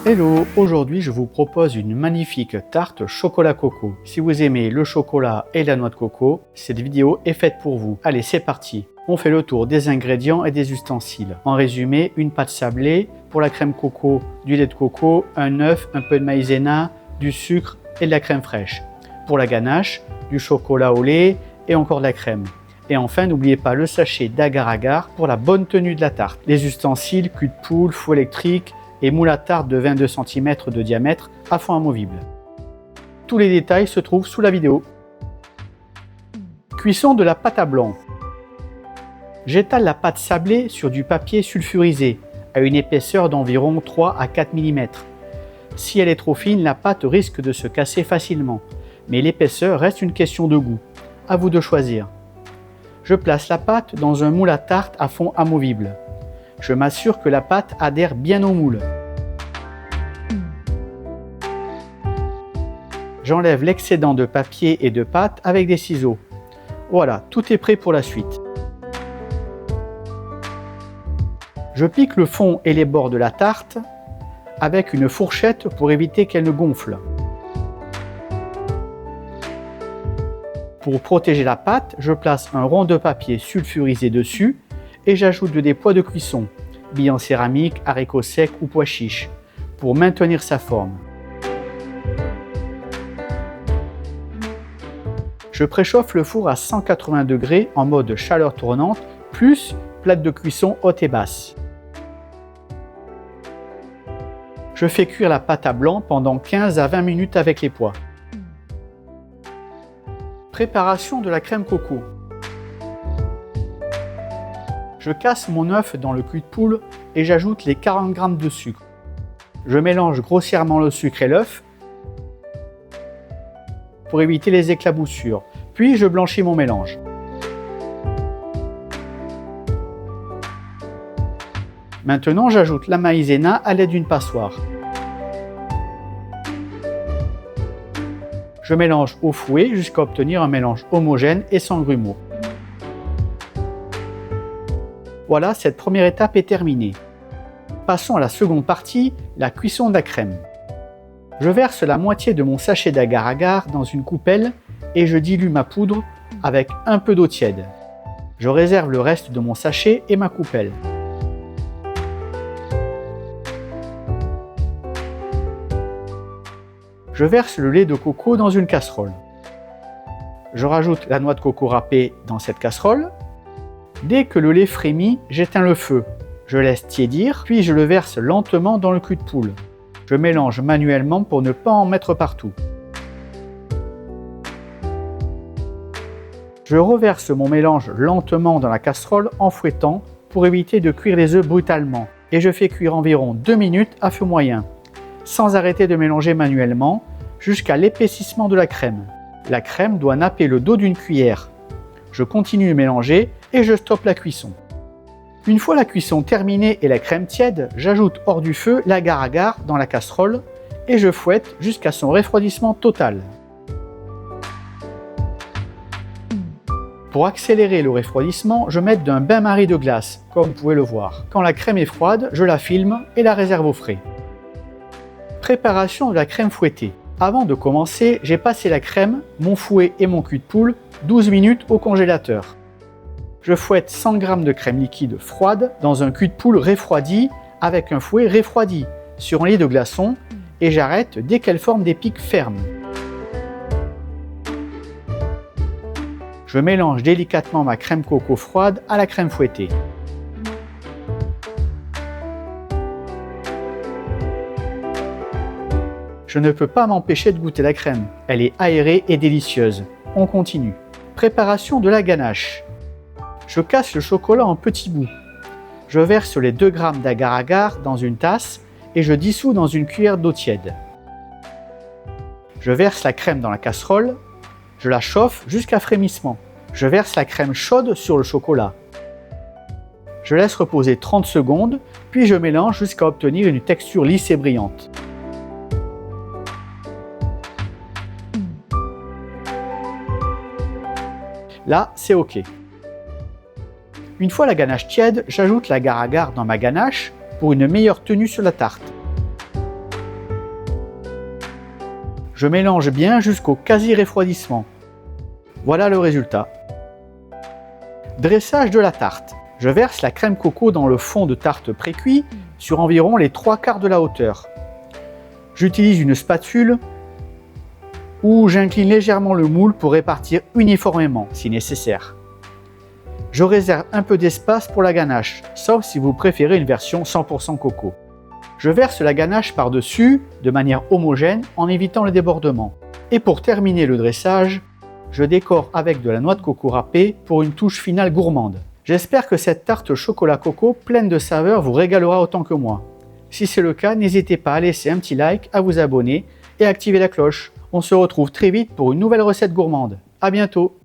Hello, aujourd'hui je vous propose une magnifique tarte chocolat coco. Si vous aimez le chocolat et la noix de coco, cette vidéo est faite pour vous. Allez, c'est parti. On fait le tour des ingrédients et des ustensiles. En résumé, une pâte sablée, pour la crème coco, du lait de coco, un œuf, un peu de maïzena, du sucre et de la crème fraîche. Pour la ganache, du chocolat au lait et encore de la crème. Et enfin, n'oubliez pas le sachet d'agar-agar pour la bonne tenue de la tarte. Les ustensiles, cul de poule, fouet électrique et moule à tarte de 22 cm de diamètre à fond amovible. Tous les détails se trouvent sous la vidéo. Cuisson de la pâte à blanc. J'étale la pâte sablée sur du papier sulfurisé à une épaisseur d'environ 3 à 4 mm. Si elle est trop fine, la pâte risque de se casser facilement, mais l'épaisseur reste une question de goût. À vous de choisir. Je place la pâte dans un moule à tarte à fond amovible. Je m'assure que la pâte adhère bien au moule. J'enlève l'excédent de papier et de pâte avec des ciseaux. Voilà, tout est prêt pour la suite. Je pique le fond et les bords de la tarte avec une fourchette pour éviter qu'elle ne gonfle. Pour protéger la pâte, je place un rond de papier sulfurisé dessus et j'ajoute des pois de cuisson, billes en céramique, haricots secs ou pois chiches, pour maintenir sa forme. Je préchauffe le four à 180 degrés en mode chaleur tournante, plus plaque de cuisson haute et basse. Je fais cuire la pâte à blanc pendant 15 à 20 minutes avec les pois. Préparation de la crème coco. Je casse mon œuf dans le cul de poule et j'ajoute les 40 g de sucre. Je mélange grossièrement le sucre et l'œuf pour éviter les éclaboussures. Puis je blanchis mon mélange. Maintenant, j'ajoute la maïzena à l'aide d'une passoire. Je mélange au fouet jusqu'à obtenir un mélange homogène et sans grumeaux. Voilà, cette première étape est terminée. Passons à la seconde partie, la cuisson de la crème. Je verse la moitié de mon sachet d'agar-agar dans une coupelle et je dilue ma poudre avec un peu d'eau tiède. Je réserve le reste de mon sachet et ma coupelle. Je verse le lait de coco dans une casserole. Je rajoute la noix de coco râpée dans cette casserole. Dès que le lait frémit, j'éteins le feu. Je laisse tiédir, puis je le verse lentement dans le cul de poule. Je mélange manuellement pour ne pas en mettre partout. Je reverse mon mélange lentement dans la casserole en fouettant pour éviter de cuire les œufs brutalement. Et je fais cuire environ 2 minutes à feu moyen, sans arrêter de mélanger manuellement jusqu'à l'épaississement de la crème. La crème doit napper le dos d'une cuillère. Je continue de mélanger et je stoppe la cuisson. Une fois la cuisson terminée et la crème tiède, j'ajoute hors du feu l'agar-agar dans la casserole et je fouette jusqu'à son refroidissement total. Pour accélérer le refroidissement, je mets d'un bain-marie de glace, comme vous pouvez le voir. Quand la crème est froide, je la filme et la réserve au frais. Préparation de la crème fouettée. Avant de commencer, j'ai passé la crème, mon fouet et mon cul de poule 12 minutes au congélateur. Je fouette 100 g de crème liquide froide dans un cul de poule refroidi avec un fouet refroidi sur un lit de glaçons et j'arrête dès qu'elle forme des pics fermes. Je mélange délicatement ma crème coco froide à la crème fouettée. Je ne peux pas m'empêcher de goûter la crème. Elle est aérée et délicieuse. On continue. Préparation de la ganache. Je casse le chocolat en petits bouts. Je verse les 2 g d'agar-agar dans une tasse et je dissous dans une cuillère d'eau tiède. Je verse la crème dans la casserole. Je la chauffe jusqu'à frémissement. Je verse la crème chaude sur le chocolat. Je laisse reposer 30 secondes, puis je mélange jusqu'à obtenir une texture lisse et brillante. Là, c'est OK. Une fois la ganache tiède, j'ajoute l'agar-agar dans ma ganache pour une meilleure tenue sur la tarte. Je mélange bien jusqu'au quasi-refroidissement. Voilà le résultat. Dressage de la tarte. Je verse la crème coco dans le fond de tarte précuit sur environ les 3/4 de la hauteur. J'utilise une spatule ou j'incline légèrement le moule pour répartir uniformément si nécessaire. Je réserve un peu d'espace pour la ganache, sauf si vous préférez une version 100% coco. Je verse la ganache par-dessus de manière homogène en évitant le débordement. Et pour terminer le dressage, je décore avec de la noix de coco râpée pour une touche finale gourmande. J'espère que cette tarte chocolat coco pleine de saveurs vous régalera autant que moi. Si c'est le cas, n'hésitez pas à laisser un petit like, à vous abonner et à activer la cloche. On se retrouve très vite pour une nouvelle recette gourmande. À bientôt!